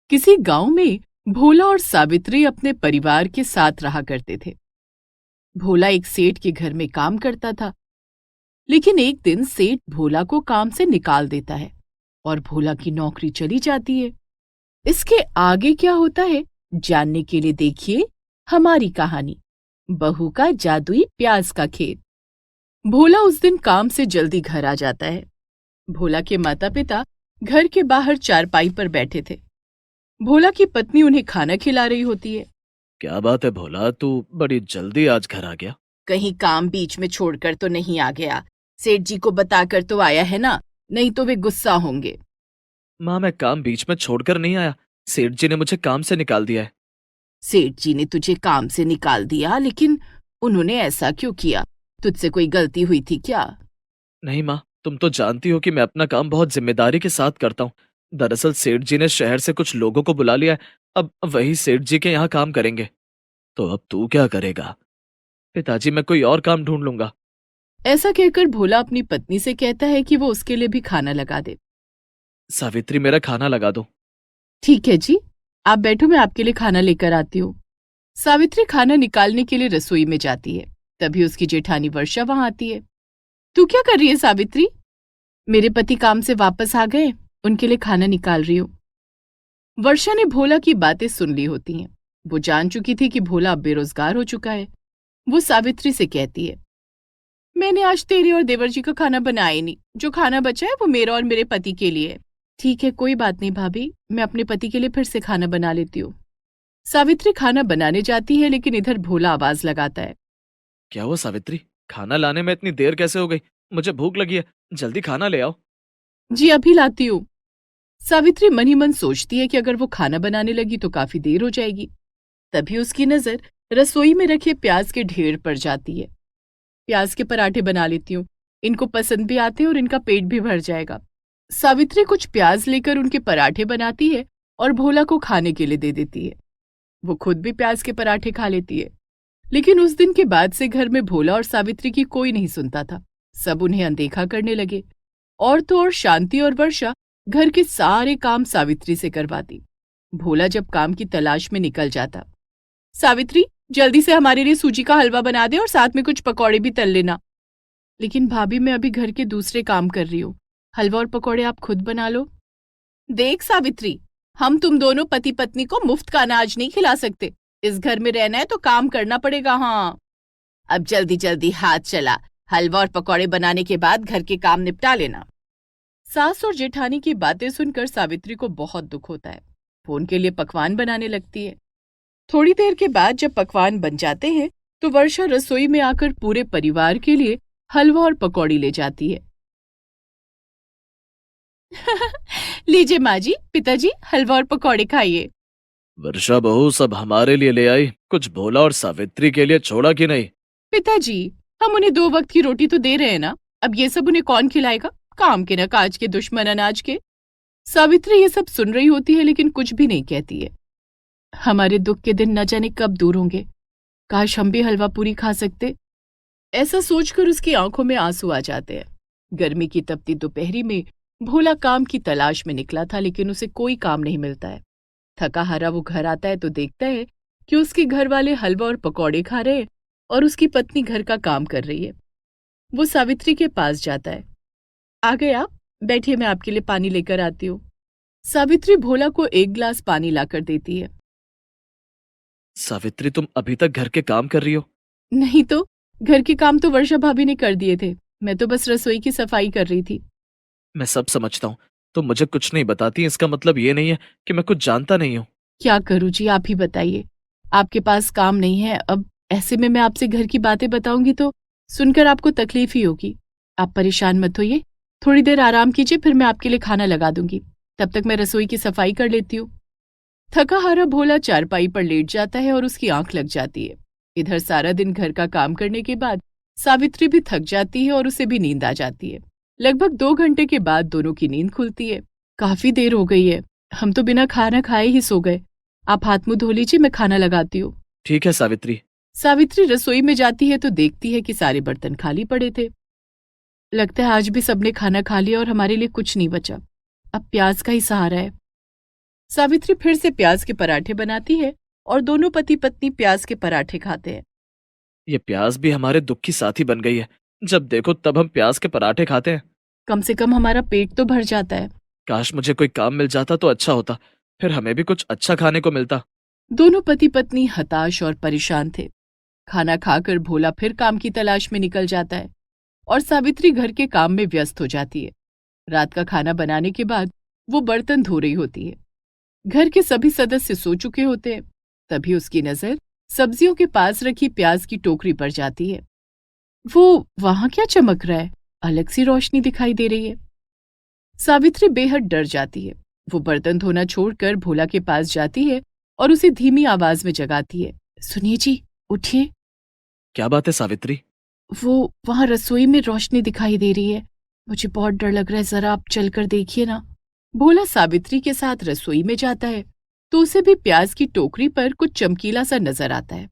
किसी गांव में भोला और सावित्री अपने परिवार के साथ रहा करते थे। भोला एक सेठ के घर में काम करता था, लेकिन एक दिन सेठ भोला को काम से निकाल देता है और भोला की नौकरी चली जाती है। इसके आगे क्या होता है, जानने के लिए देखिए हमारी कहानी बहू का जादुई प्याज का खेत। भोला उस दिन काम से जल्दी घर आ जाता है। भोला के माता पिता घर के बाहर चारपाई पर बैठे थे। भोला की पत्नी उन्हें खाना खिला रही होती है। क्या बात है भोला, तू बड़ी जल्दी आज घर आ गया। कहीं काम बीच में छोड़कर तो नहीं आ गया? सेठ जी को बताकर तो आया है ना, नहीं तो वे गुस्सा होंगे। माँ, मैं काम बीच में छोड़कर नहीं आया। सेठ जी ने मुझे काम से निकाल दिया है। सेठ जी ने तुझे काम से निकाल दिया, लेकिन उन्होंने ऐसा क्यों किया? तुझसे कोई गलती हुई थी क्या? नहीं माँ, तुम तो जानती हो कि मैं अपना काम बहुत जिम्मेदारी के साथ करता हूँ। दरअसल सेठ जी ने शहर से कुछ लोगों को बुला लिया है। अब वही सेठ जी के यहाँ काम करेंगे। तो अब तू क्या करेगा? पिताजी, मैं कोई और काम ढूंढ लूंगा। ऐसा कहकर भोला अपनी पत्नी से कहता है कि वो उसके लिए भी खाना लगा दे। सावित्री, मेरा खाना लगा दो। ठीक है जी, आप बैठो, मैं आपके लिए खाना लेकर आती हूँ। सावित्री खाना निकालने के लिए रसोई में जाती है। तभी उसकी जेठानी वर्षा वहां आती है। तू क्या कर रही है सावित्री? मेरे पति काम से वापस आ गए, उनके लिए खाना निकाल रही हूँ। वर्षा ने भोला की बातें सुन ली होती हैं। वो जान चुकी थी कि भोला अब बेरोजगार हो चुका है। वो सावित्री से कहती है, मैंने आज तेरे और देवर जी का खाना बनाया ही नहीं। जो खाना बचा है वो मेरा और मेरे पति के लिए है। ठीक है, कोई बात नहीं भाभी, मैं अपने पति के लिए फिर से खाना बना लेती हूँ। सावित्री खाना बनाने जाती है, लेकिन इधर भोला आवाज लगाता है। क्या हुआ सावित्री? खाना लाने में इतनी देर कैसे हो गई? मुझे भूख लगी है, जल्दी खाना ले आओ। जी अभी लाती हूँ। सावित्री मन ही मन सोचती है कि अगर वो खाना बनाने लगी तो काफी देर हो जाएगी। तभी उसकी नजर रसोई में रखे प्याज के ढेर पर जाती है। प्याज के पराठे बना लेती हूँ, इनको पसंद भी आते हैं और इनका पेट भी भर जाएगा। सावित्री कुछ प्याज लेकर उनके पराठे बनाती है और भोला को खाने के लिए दे देती है। वो खुद भी प्याज के पराठे खा लेती है। लेकिन उस दिन के बाद से घर में भोला और सावित्री की कोई नहीं सुनता था। सब उन्हें अनदेखा करने लगे। और तो और शांति और वर्षा घर के सारे काम सावित्री से करवाती। भोला जब काम की तलाश में निकल जाता, सावित्री जल्दी से हमारे लिए सूजी का हलवा बना दे और साथ में कुछ पकौड़े भी तल लेना। लेकिन भाभी, मैं अभी घर के दूसरे काम कर रही हूँ, हलवा और पकौड़े आप खुद बना लो। देख सावित्री, हम तुम दोनों पति पत्नी को मुफ्त का अनाज नहीं खिला सकते। इस घर में रहना है तो काम करना पड़ेगा। हाँ, अब जल्दी जल्दी हाथ चला, हलवा और पकौड़े बनाने के बाद घर के काम निपटा लेना। सास और जेठानी की बातें सुनकर सावित्री को बहुत दुख होता है। वो उनके लिए पकवान बनाने लगती है। थोड़ी देर के बाद जब पकवान बन जाते हैं तो वर्षा रसोई में आकर पूरे परिवार के लिए हलवा और पकौड़ी ले जाती है। लीजिए माँ जी, पिताजी, हलवा और पकौड़े खाइए। वर्षा बहू, सब हमारे लिए ले आई, कुछ भोला और सावित्री के लिए छोड़ा कि नहीं? पिताजी, हम उन्हें 2 वक्त की रोटी तो दे रहे हैं ना, अब ये सब उन्हें कौन खिलाएगा? काम के न काज के दुश्मन अनाज के। सावित्री ये सब सुन रही होती है, लेकिन कुछ भी नहीं कहती है। हमारे दुख के दिन न जाने कब दूर होंगे। काश हम भी हलवा पूरी खा सकते। ऐसा सोचकर उसकी आंखों में आंसू आ जाते हैं। गर्मी की तपती दोपहरी में भोला काम की तलाश में निकला था, लेकिन उसे कोई काम नहीं मिलता है। थका हारा वो घर आता है तो देखता है कि उसके घर वाले हलवा और पकौड़े खा रहे हैं और उसकी पत्नी घर का काम कर रही है। वो सावित्री के पास जाता है। आ गए आप? बैठिए, मैं आपके लिए पानी लेकर आती हूँ। सावित्री भोला को एक गिलास पानी लाकर देती है। सावित्री, तुम अभी तक घर के काम कर रही हो? नहीं तो, घर के काम तो वर्षा भाभी ने कर दिए थे, मैं तो बस रसोई की सफाई कर रही थी। मैं सब समझता हूँ। तुम मुझे कुछ नहीं बताती, इसका मतलब ये नहीं है कि मैं कुछ जानता नहीं हूँ। क्या करूँ जी, आप ही बताइए। आपके पास काम नहीं है, अब ऐसे में मैं आपसे घर की बातें बताऊंगी तो सुनकर आपको तकलीफ ही होगी। आप परेशान मत होइए, थोड़ी देर आराम कीजिए, फिर मैं आपके लिए खाना लगा दूंगी। तब तक मैं रसोई की सफाई कर लेती हूँ। थका हारा भोला चारपाई पर लेट जाता है और उसकी आंख लग जाती है। इधर सारा दिन घर का काम करने के बाद सावित्री भी थक जाती है और उसे भी नींद आ जाती है। लगभग 2 घंटे के बाद दोनों की नींद खुलती है। काफी देर हो गई है, हम तो बिना खाना खाए ही सो गए। आप हाथ मुंह धो लीजिए, मैं खाना लगाती हूँ। ठीक है सावित्री। सावित्री रसोई में जाती है तो देखती है कि सारे बर्तन खाली पड़े थे। लगता है आज भी सबने खाना खा लिया और हमारे लिए कुछ नहीं बचा। अब प्याज का ही सहारा है। सावित्री फिर से प्याज के पराठे बनाती है और दोनों पति पत्नी प्याज के पराठे खाते हैं। ये प्याज भी हमारे दुख की साथी बन गई है। जब देखो तब हम प्याज के पराठे खाते हैं। कम से कम हमारा पेट तो भर जाता है। काश मुझे कोई काम मिल जाता तो अच्छा होता, फिर हमें भी कुछ अच्छा खाने को मिलता। दोनों पति पत्नी हताश और परेशान थे। खाना खाकर भोला फिर काम की तलाश में निकल जाता है और सावित्री घर के काम में व्यस्त हो जाती है। रात का खाना बनाने के बाद वो बर्तन धो रही होती है। घर के सभी सदस्य सो चुके होते हैं। तभी उसकी नजर सब्जियों के पास रखी प्याज की टोकरी पर जाती है। वो वहां क्या चमक रहा है? अलग सी रोशनी दिखाई दे रही है। सावित्री बेहद डर जाती है। वो बर्तन धोना छोड़कर भोला के पास जाती है और उसे धीमी आवाज में जगाती है। सुनिए जी, उठिए। क्या बात है सावित्री? वो वहां रसोई में रोशनी दिखाई दे रही है। मुझे बहुत डर लग रहा है, जरा आप चलकर देखिए ना। भोला सावित्री के साथ रसोई में जाता है तो उसे भी प्याज की टोकरी पर कुछ चमकीला सा नजर आता है।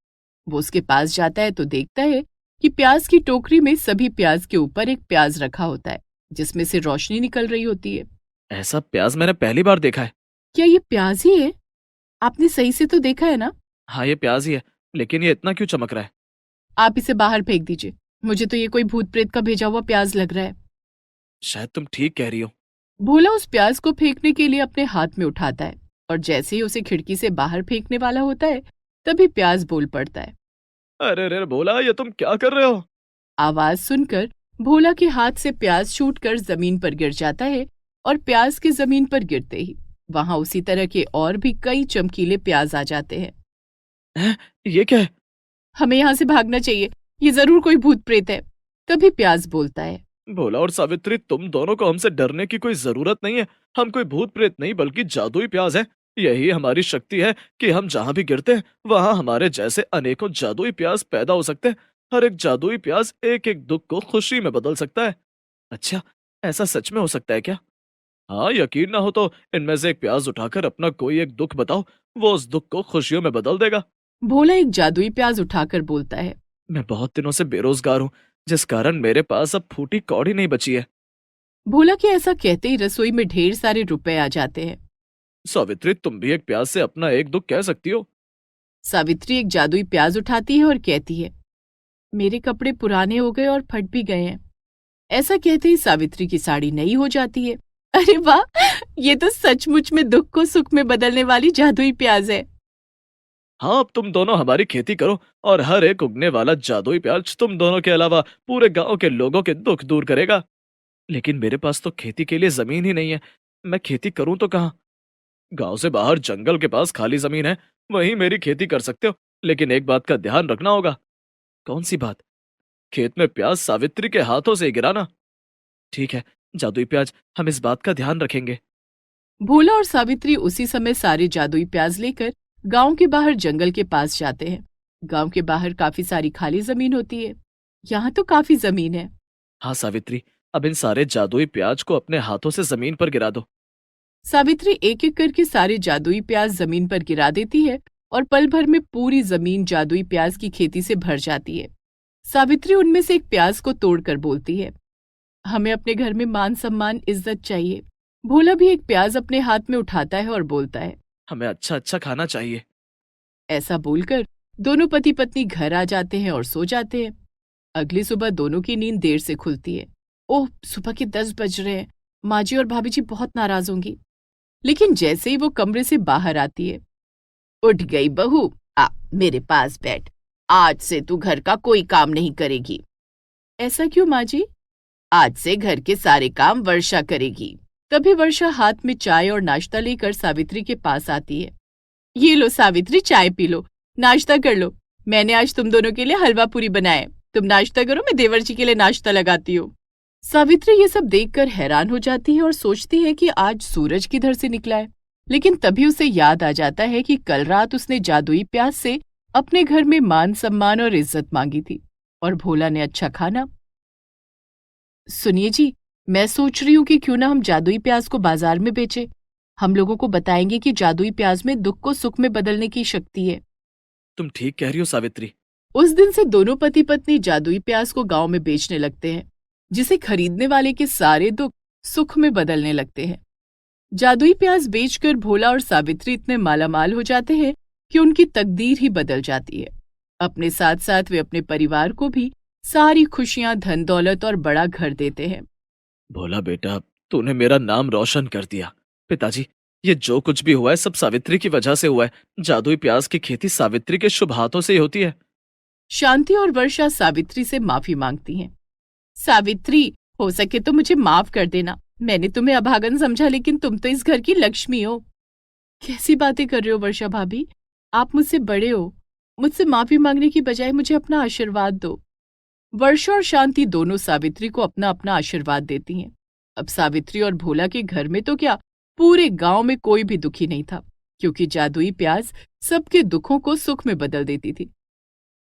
वो उसके पास जाता है तो देखता है कि प्याज की टोकरी में सभी प्याज के ऊपर एक प्याज रखा होता है जिसमें से रोशनी निकल रही होती है। ऐसा प्याज मैंने पहली बार देखा है। क्या ये प्याज ही है? आपने सही से तो देखा है ना? हाँ, ये प्याज ही है, लेकिन ये इतना क्यों चमक रहा है? आप इसे बाहर फेंक दीजिए। मुझे तो ये कोई भूत प्रेत का भेजा हुआ प्याज लग रहा है। शायद तुम ठीक कह रही हो। भोला उस प्याज को फेंकने के लिए अपने हाथ में उठाता है और जैसे ही उसे खिड़की से बाहर फेंकने वाला होता है तभी प्याज बोल पड़ता है। अरे रे बोला, ये तुम क्या कर रहे हो? आवाज सुनकर भोला के हाथ से प्याज छूटकर जमीन पर गिर जाता है और प्याज के जमीन पर गिरते ही वहां उसी तरह के और भी कई चमकीले प्याज आ जाते हैं। हैं? ये क्या है? हमें यहाँ से भागना चाहिए, ये जरूर कोई भूत प्रेत है। तभी प्याज बोलता है। भोला और सावित्री, तुम दोनों को हमसे डरने की कोई जरूरत नहीं है। हम कोई भूत प्रेत नहीं बल्कि जादुई प्याज है। यही हमारी शक्ति है कि हम जहां भी गिरते हैं वहां हमारे जैसे अनेकों जादुई प्याज पैदा हो सकते हैं। हर एक जादुई प्याज एक एक दुख को खुशी में बदल सकता है। अच्छा, ऐसा सच में हो सकता है क्या? हाँ, यकीन ना हो तो इनमें से एक प्याज उठाकर अपना कोई एक दुख बताओ, वो उस दुख को खुशियों में बदल देगा। भोला एक जादुई प्याज उठाकर बोलता है। मैं बहुत दिनों से बेरोजगार हूँ, जिस कारण मेरे पास अब फूटी कौड़ी नहीं बची है। भोला के ऐसा कहते ही रसोई में ढेर सारे रुपए आ जाते हैं। सावित्री, तुम भी एक प्याज से अपना एक दुख कह सकती हो। सावित्री एक जादुई प्याज उठाती है और कहती है, मेरे कपड़े पुराने हो गए और फट भी गए हैं। ऐसा कहते ही सावित्री की साड़ी नई हो जाती है। अरे वाह, ये तो सचमुच में दुख को सुख में बदलने वाली जादुई प्याज है। हाँ, अब तुम दोनों हमारी खेती करो और हर एक उगने वाला जादुई प्याज तुम दोनों के अलावा पूरे गांव के लोगों के दुख दूर करेगा। लेकिन मेरे पास तो खेती के लिए जमीन ही नहीं है। मैं खेती करूं तो कहाँ? गांव से बाहर जंगल के पास खाली जमीन है, वहीं मेरी खेती कर सकते हो। लेकिन एक बात का ध्यान रखना होगा। कौन सी बात? खेत में प्याज सावित्री के हाथों से ही गिराना। ठीक है, जादुई प्याज, हम इस बात का ध्यान रखेंगे। भोला और सावित्री उसी समय सारे जादुई प्याज लेकर गांव के बाहर जंगल के पास जाते हैं। गांव के बाहर काफी सारी खाली जमीन होती है। यहाँ तो काफी जमीन है। हाँ सावित्री, अब इन सारे जादुई प्याज को अपने हाथों से जमीन पर गिरा दो। सावित्री एक एक करके सारे जादुई प्याज जमीन पर गिरा देती है और पल भर में पूरी जमीन जादुई प्याज की खेती से भर जाती है। सावित्री उनमें से एक प्याज को तोड़कर बोलती है, हमें अपने घर में मान सम्मान इज्जत चाहिए। भोला भी एक प्याज अपने हाथ में उठाता है और बोलता है, हमें अच्छा अच्छा खाना चाहिए। ऐसा बोलकर दोनों पति पत्नी घर आ जाते हैं और सो जाते हैं। अगली सुबह दोनों की नींद देर से खुलती है। ओह, सुबह के 10 बज रहे हैं। माँ जी और भाभी जी बहुत नाराज होंगी। लेकिन जैसे ही वो कमरे से बाहर आती है, उठ गई बहू, आ मेरे पास बैठ। आज से तू घर का कोई काम नहीं करेगी। ऐसा क्यों माँ जी? आज से घर के सारे काम वर्षा करेगी। तभी वर्षा हाथ में चाय और नाश्ता लेकर सावित्री के पास आती है। ये लो सावित्री, चाय पी लो, नाश्ता कर लो। मैंने आज तुम दोनों के लिए हलवा पूरी बनाए। तुम नाश्ता करो, मैं देवर जी के लिए नाश्ता लगाती हूँ। सावित्री ये सब देखकर हैरान हो जाती है और सोचती है कि आज सूरज किधर से निकला है। लेकिन तभी उसे याद आ जाता है कि कल रात उसने जादुई प्याज से अपने घर में मान सम्मान और इज्जत मांगी थी और भोला ने अच्छा खाना। सुनिए जी, मैं सोच रही हूँ कि क्यों ना हम जादुई प्याज को बाजार में बेचें। हम लोगों को बताएंगे कि जादुई प्याज में दुख को सुख में बदलने की शक्ति है। तुम ठीक कह रही हो सावित्री। उस दिन से दोनों पति पत्नी जादुई प्याज को गांव में बेचने लगते हैं, जिसे खरीदने वाले के सारे दुख सुख में बदलने लगते हैं। जादुई प्याज बेचकर भोला और सावित्री इतने मालामाल हो जाते हैं कि उनकी तकदीर ही बदल जाती है। अपने साथ साथ वे अपने परिवार को भी सारी खुशियां, धन दौलत और बड़ा घर देते हैं। भोला बेटा, तूने मेरा नाम रोशन कर दिया। पिताजी, ये जो कुछ भी हुआ है सब सावित्री की वजह से हुआ है। जादुई प्याज की खेती सावित्री के शुभ हाथों से ही होती है। शांति और वर्षा सावित्री से माफी मांगती हैं। सावित्री, हो सके तो मुझे माफ कर देना। मैंने तुम्हें अभागन समझा, लेकिन तुम तो इस घर की लक्ष्मी हो। कैसी बातें कर रहे हो वर्षा भाभी? आप मुझसे बड़े हो। मुझसे माफी मांगने की बजाय मुझे अपना आशीर्वाद दो। वर्षा और शांति दोनों सावित्री को अपना अपना आशीर्वाद देती हैं। अब सावित्री और भोला के घर में तो क्या, पूरे गांव में कोई भी दुखी नहीं था, क्योंकि जादुई प्याज सबके दुखों को सुख में बदल देती थी।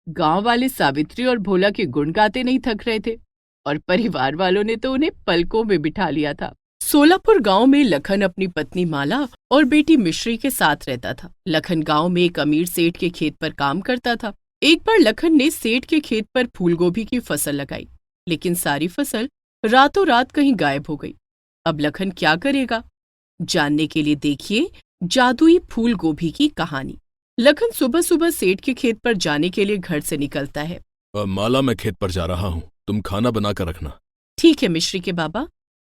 गांव वाले सावित्री और भोला के गुण गाते नहीं थक रहे थे, और परिवार वालों ने तो उन्हें पलकों में बिठा लिया था। सोलापुर गांव में लखन अपनी पत्नी माला और बेटी मिश्री के साथ रहता था। लखन गांव में एक अमीर सेठ के खेत पर काम करता था। एक बार लखन ने सेठ के खेत पर फूलगोभी की फसल लगाई, लेकिन सारी फसल रातों रात कहीं गायब हो गई। अब लखन क्या करेगा? जानने के लिए देखिए जादुई फूलगोभी की कहानी। लखन सुबह सुबह सेठ के खेत पर जाने के लिए घर से निकलता है। माला, मैं खेत पर जा रहा हूँ, तुम खाना बना कर रखना। ठीक है मिश्री के बाबा।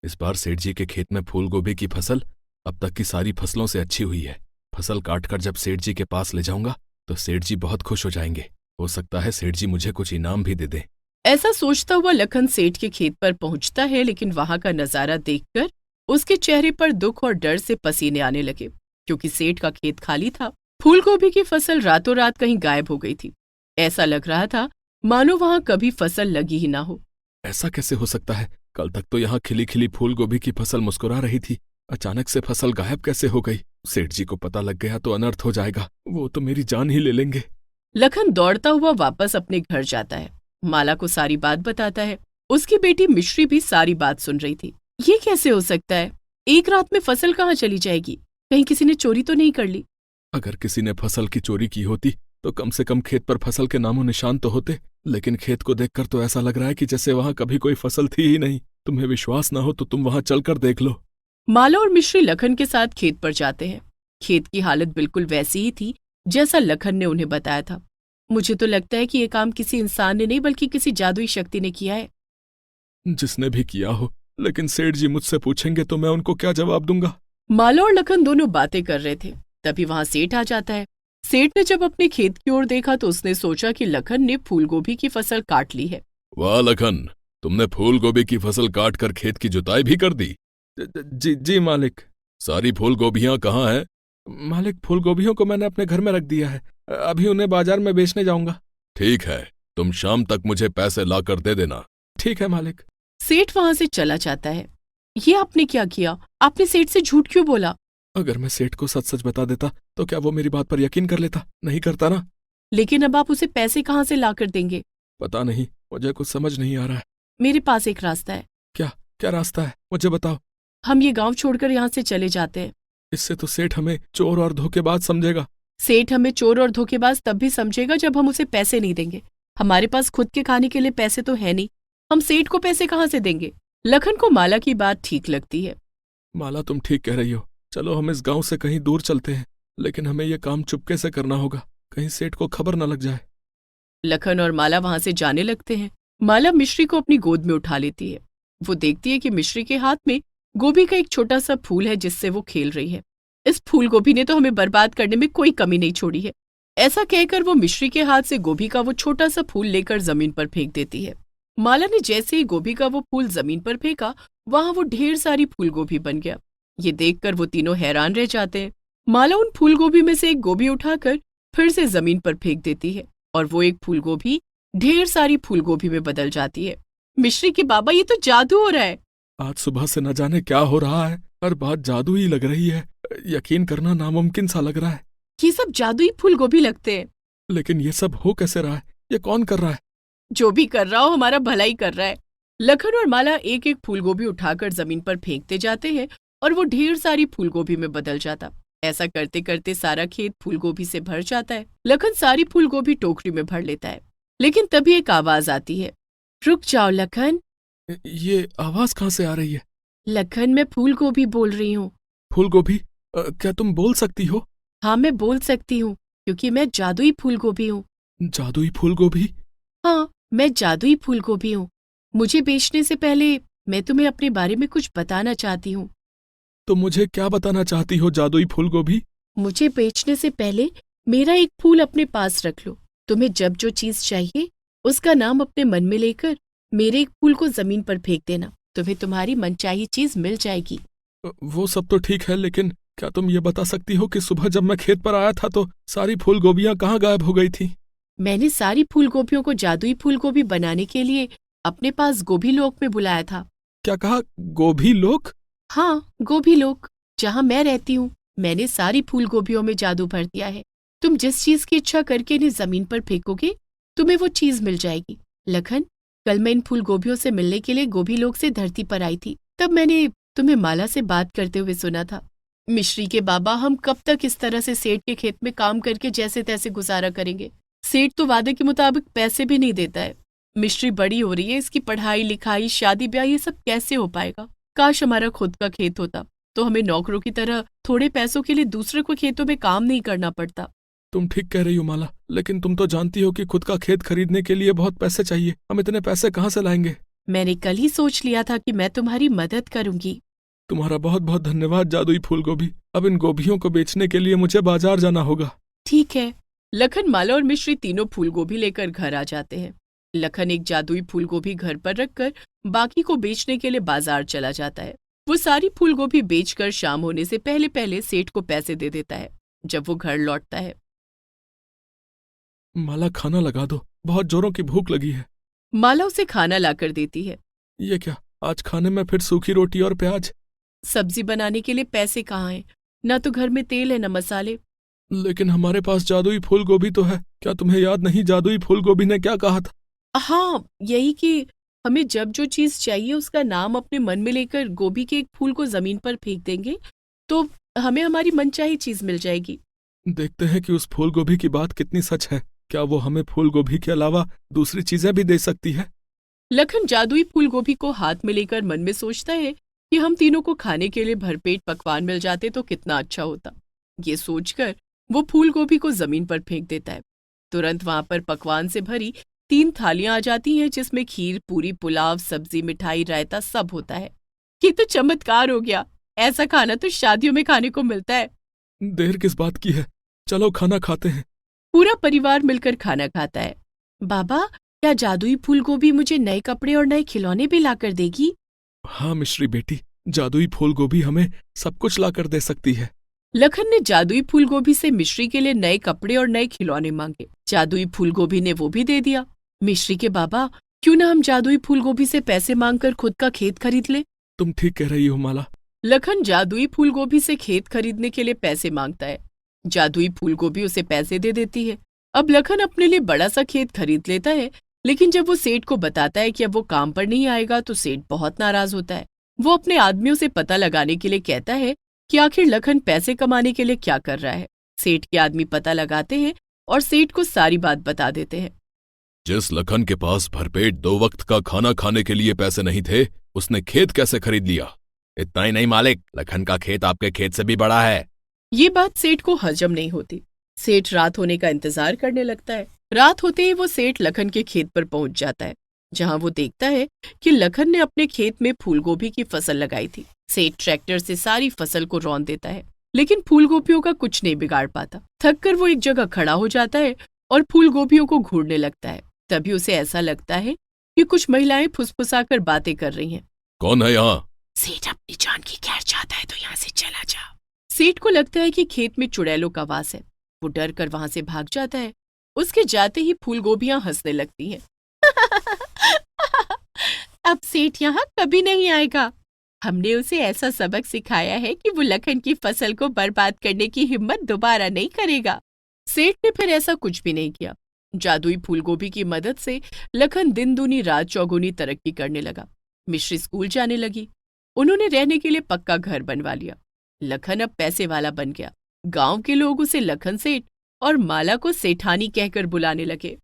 इस बार सेठ जी के खेत में फूल गोभी की फसल अब तक की सारी फसलों से अच्छी हुई है। फसल काटकर जब सेठ जी के पास ले जाऊंगा तो सेठ जी बहुत खुश हो जाएंगे। हो सकता है सेठ जी मुझे कुछ इनाम भी दे दें। ऐसा सोचता हुआ लखन सेठ के खेत पर पहुंचता है, लेकिन वहां का नजारा देखकर उसके चेहरे पर दुख और डर से पसीने आने लगे, क्योंकि सेठ का खेत खाली था। फूलगोभी की फसल रातों रात कहीं गायब हो गई थी। ऐसा लग रहा था मानो वहां कभी फसल लगी ही ना हो। ऐसा कैसे हो सकता है? कल तक तो यहाँ खिली खिली फूल गोभी की फसल मुस्कुरा रही थी, अचानक से फसल गायब कैसे हो गई? सेठ जी को पता लग गया तो अनर्थ हो जाएगा, वो तो मेरी जान ही ले लेंगे। लखन दौड़ता हुआ वापस अपने घर जाता है। माला को सारी बात बताता है। उसकी बेटी मिश्री भी सारी बात सुन रही थी। ये कैसे हो सकता है? एक रात में फसल कहाँ चली जाएगी? कहीं किसी ने चोरी तो नहीं कर ली? अगर किसी ने फसल की चोरी की होती तो कम से कम खेत पर फसल के नामो निशान तो होते, लेकिन खेत को देखकर तो ऐसा लग रहा है कि जैसे वहां कभी कोई फसल थी ही नहीं। तुम्हें विश्वास ना हो तो तुम वहां चलकर देख लो। माला और मिश्री लखन के साथ खेत पर जाते हैं। खेत की हालत बिल्कुल वैसी ही थी जैसा लखन ने उन्हें बताया था। मुझे तो लगता है कि ये काम किसी इंसान ने नहीं, बल्कि किसी जादुई शक्ति ने किया है। जिसने भी किया हो, लेकिन सेठ जी मुझसे पूछेंगे तो मैं उनको क्या जवाब दूंगा? माला और लखन दोनों बातें कर रहे थे, तभी वहां सेठ आ जाता है। सेठ ने जब अपने खेत की ओर देखा तो उसने सोचा कि लखन ने फूलगोभी की फसल काट ली है। वाह लखन, तुमने फूल गोभी की फसल काट कर खेत की जुताई भी कर दी। जी जी मालिक। सारी फूल गोभियां कहाँ हैं? मालिक, फूल गोभियों को मैंने अपने घर में रख दिया है, अभी उन्हें बाजार में बेचने जाऊंगा। ठीक है, तुम शाम तक मुझे पैसे लाकर दे देना। ठीक है मालिक। सेठ वहां से चला जाता है। ये आपने क्या किया? आपने सेठ से झूठ क्यों बोला? अगर मैं सेठ को सच सच बता देता तो क्या वो मेरी बात पर यकीन कर लेता? नहीं करता ना। लेकिन अब आप उसे पैसे कहाँ से ला कर देंगे? पता नहीं, मुझे कुछ समझ नहीं आ रहा है। मेरे पास एक रास्ता है। क्या क्या रास्ता है, मुझे बताओ। हम ये गांव छोड़कर यहाँ से चले जाते हैं। इससे तो सेठ हमें चोर और धोखेबाज समझेगा। सेठ हमें चोर और धोखेबाज तब भी समझेगा जब हम उसे पैसे नहीं देंगे। हमारे पास खुद के खाने के लिए पैसे तो है नहीं, हम सेठ को पैसे कहाँ से देंगे? लखन को माला की बात ठीक लगती है। माला, तुम ठीक कह रही हो। चलो हम इस गांव से कहीं दूर चलते हैं, लेकिन हमें यह काम चुपके से करना होगा, कहीं सेठ को खबर न लग जाए। लखन और माला वहां से जाने लगते हैं। माला मिश्री को अपनी गोद में उठा लेती है। वो देखती है कि मिश्री के हाथ में गोभी का एक छोटा सा फूल है जिससे वो खेल रही है। इस फूल गोभी ने तो हमें बर्बाद करने में कोई कमी नहीं छोड़ी है। ऐसा कहकर वो मिश्री के हाथ से गोभी का वो छोटा सा फूल लेकर जमीन पर फेंक देती है। माला ने जैसे ही गोभी का वो फूल जमीन पर फेंका, वहां वो ढेर सारी फूल गोभी बन गया। ये देखकर वो तीनों हैरान रह जाते हैं। माला उन फूल गोभी में से एक गोभी उठाकर फिर से जमीन पर फेंक देती है, और वो एक फूल गोभी ढेर सारी फूल गोभी में बदल जाती है। मिश्री के बाबा, ये तो जादू हो रहा है। आज सुबह से न जाने क्या हो रहा है, हर बात जादू ही लग रही है। यकीन करना नामुमकिन सा लग रहा है। ये सब जादुई फूल गोभी लगते हैं। लेकिन ये सब हो कैसे रहा है? ये कौन कर रहा है? जो भी कर रहा हो, हमारा भला ही कर रहा है। लखन और माला एक एक फूल गोभी उठाकर जमीन पर फेंकते जाते हैं, और वो ढेर सारी फूल गोभी में बदल जाता। ऐसा करते करते सारा खेत फूल गोभी से भर जाता है। लखन सारी फूल गोभी टोकरी में भर लेता है, लेकिन तभी एक आवाज आती है। रुक जाओ लखन। ये आवाज कहाँ से आ रही है? लखन, मैं फूल गोभी बोल रही हूँ। फूल गोभी, क्या तुम बोल सकती हो? हाँ, मैं बोल सकती हूँ, क्योंकि मैं जादुई फूल गोभी हूँ। जादुई फूल गोभी? हाँ, मैं जादुई फूल गोभी हूँ। मुझे बेचने से पहले मैं तुम्हें अपने बारे में कुछ बताना चाहती हूँ। तो मुझे क्या बताना चाहती हो जादुई फूल गोभी? मुझे बेचने से पहले मेरा एक फूल अपने पास रख लो। तुम्हें जब जो चीज चाहिए उसका नाम अपने मन में लेकर मेरे एक फूल को जमीन पर फेंक देना। तुम्हें तुम्हारी मनचाही चीज मिल जाएगी। वो सब तो ठीक है, लेकिन क्या तुम ये बता सकती हो कि सुबह जब मैं खेत पर आया था तो सारी फूल गोभियां कहाँ गायब हो गई थी? मैंने सारी फूल गोभियों को जादुई फूल गोभी बनाने के लिए अपने पास गोभी लोक में बुलाया था। क्या कहा? गोभी लोग? हाँ, गोभी लोक, जहाँ मैं रहती हूँ। मैंने सारी फूल गोभियों में जादू भर दिया है। तुम जिस चीज की इच्छा करके इन्हें जमीन पर फेंकोगे, तुम्हें वो चीज मिल जाएगी। लखन, कल मैं इन फूल गोभियों से मिलने के लिए गोभी लोक से धरती पर आई थी। तब मैंने तुम्हें माला से बात करते हुए सुना था। मिश्री के बाबा, हम कब तक इस तरह से सेठ के खेत में काम करके जैसे तैसे गुजारा करेंगे? सेठ तो वादे के मुताबिक पैसे भी नहीं देता है। मिश्री बड़ी हो रही है, इसकी पढ़ाई लिखाई शादी ब्याह ये सब कैसे हो पाएगा? काश हमारा खुद का खेत होता तो हमें नौकरों की तरह थोड़े पैसों के लिए दूसरे को खेतों में काम नहीं करना पड़ता। तुम ठीक कह रही हो माला, लेकिन तुम तो जानती हो कि खुद का खेत खरीदने के लिए बहुत पैसे चाहिए। हम इतने पैसे कहाँ से लाएंगे? मैंने कल ही सोच लिया था कि मैं तुम्हारी मदद करूंगी। तुम्हारा बहुत बहुत धन्यवाद जादुई फूल गोभी। अब इन गोभियों को बेचने के लिए मुझे बाजार जाना होगा। ठीक है। लखन, माला और मिश्री तीनों फूल गोभी लेकर घर आ जाते हैं। लखन एक जादुई फूल गोभी घर पर रखकर बाकी को बेचने के लिए बाजार चला जाता है। वो सारी फूल गोभी बेचकर शाम होने से पहले पहले सेठ को पैसे दे देता है। जब वो घर लौटता है, माला खाना लगा दो, बहुत जोरों की भूख लगी है। माला उसे खाना लाकर देती है। ये क्या, आज खाने में फिर सूखी रोटी और प्याज? सब्जी बनाने के लिए पैसे कहाँ हैं? न तो घर में तेल है न मसाले। लेकिन हमारे पास जादुई फूल गोभी तो है। क्या तुम्हें याद नहीं जादुई फूल गोभी ने क्या कहा था? हाँ, यही कि हमें जब जो चीज चाहिए उसका नाम अपने मन में लेकर गोभी के एक फूल को जमीन पर फेंक देंगे तो हमें हमारी मनचाही चीज मिल जाएगी। देखते हैं कि उस फूल गोभी की बात कितनी सच है। क्या वो हमें फूल गोभी के अलावा दूसरी चीजें भी दे सकती है? लखन जादुई फूल गोभी को हाथ में लेकर मन में सोचता है कि हम तीनों को खाने के लिए भरपेट पकवान मिल जाते तो कितना अच्छा होता। ये सोचकर वो फूल गोभी को जमीन पर फेंक देता है। तुरंत वहां पर पकवान से भरी 3 थालियां आ जाती हैं, जिसमें खीर, पूरी, पुलाव, सब्जी, मिठाई, रायता सब होता है। ये तो चमत्कार हो गया। ऐसा खाना तो शादियों में खाने को मिलता है। देर किस बात की है, चलो खाना खाते हैं। पूरा परिवार मिलकर खाना खाता है। बाबा, क्या जादुई फूल गोभी मुझे नए कपड़े और नए खिलौने भी लाकर देगी? हाँ मिश्री बेटी, जादुई फूल गोभी हमें सब कुछ लाकर दे सकती है। लखन ने जादुई फूल गोभी से मिश्री के लिए नए कपड़े और नए खिलौने मांगे। जादुई फूल गोभी ने वो भी दे दिया। मिश्री के बाबा, क्यों ना हम जादुई फूल गोभी से पैसे मांगकर खुद का खेत खरीद ले? तुम ठीक कह रही हो माला। लखन जादुई फूल गोभी से खेत खरीदने के लिए पैसे मांगता है। जादुई फूल गोभी उसे पैसे दे देती है। अब लखन अपने लिए बड़ा सा खेत खरीद लेता है, लेकिन जब वो सेठ को बताता है कि अब वो काम पर नहीं आएगा तो सेठ बहुत नाराज होता है। वो अपने आदमियों से पता लगाने के लिए कहता है कि आखिर लखन पैसे कमाने के लिए क्या कर रहा है। सेठ के आदमी पता लगाते हैं और सेठ को सारी बात बता देते हैं। जिस लखन के पास भरपेट 2 वक्त का खाना खाने के लिए पैसे नहीं थे, उसने खेत कैसे खरीद लिया? इतना ही नहीं मालिक, लखन का खेत आपके खेत से भी बड़ा है। ये बात सेठ को हजम नहीं होती। सेठ रात होने का इंतजार करने लगता है। रात होते ही वो सेठ लखन के खेत पर पहुंच जाता है, जहां वो देखता है कि लखन ने अपने खेत में फूलगोभी की फसल लगाई थी। सेठ ट्रैक्टर से सारी फसल को रौंद देता है, लेकिन फूलगोभियों का कुछ नहीं बिगाड़ पाता। थककर वो एक जगह खड़ा हो जाता है और फूलगोभियों को घूरने लगता है। तभी उसे ऐसा लगता है कि कुछ महिलाएं फुसफुसाकर बातें कर रही हैं। कौन है यहाँ? सेठ अपनी जान की खैर चाहता है तो यहाँ से चला जा। सेठ को लगता है कि खेत में चुड़ैलों का वास है। वो डर कर वहां से भाग जाता है। उसके जाते ही फूलगोभियां हंसने लगती हैं। अब सेठ यहाँ कभी नहीं आएगा। हमने उसे ऐसा सबक सिखाया है कि वो लखन की फसल को बर्बाद करने की हिम्मत दोबारा नहीं करेगा। सेठ ने फिर ऐसा कुछ भी नहीं किया। जादुई फूलगोभी की मदद से लखन दिन दूनी रात चौगुनी तरक्की करने लगा। मिश्री स्कूल जाने लगी। उन्होंने रहने के लिए पक्का घर बनवा लिया। लखन अब पैसे वाला बन गया। गांव के लोग उसे लखन सेठ और माला को सेठानी कहकर बुलाने लगे।